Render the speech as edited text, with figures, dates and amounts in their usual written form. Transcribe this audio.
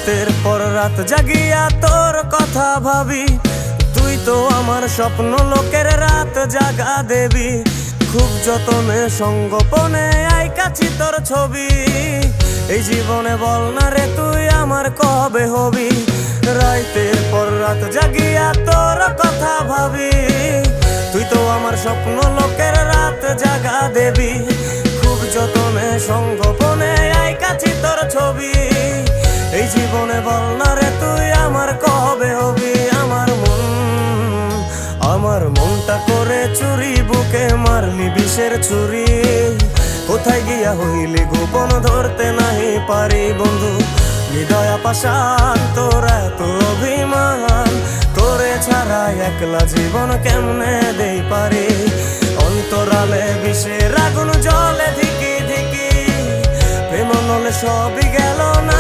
রাতের পর রাত জাগিয়া তোর কথা ভাবি, তুই তো আমার স্বপ্ন লোকের রাত জাগা দেবী। খুব যতনে সঙ্গোপনে আইকাছি তোর ছবি, এই জীবনে বল না রে তুই আমার কবে হবি। রাতের পর রাত জাগিয়া তোর কথা ভাবি, তুই তো আমার স্বপ্ন লোকের রাত জাগা দেবী। খুব যতনে সঙ্গোপনে আইকাছি তোর ছবি, এই জীবনে বল না রে তুই আমার কবে হবি। আমার মনটা করে চুরি, বুকে মারলি বিষের ছুরি। কোথায় গিয়া হইলি গোপন ধরতে নাহি পারি বন্ধু। হৃদয় পাষাণ তোর এত অভিমান, তোরে ছাড়া একলা জীবন কেমনে দেই পারি। অন্তরালে বিষের আগুন জ্বলে ধিকি ধিকি, প্রেম নলে সবই গেল না।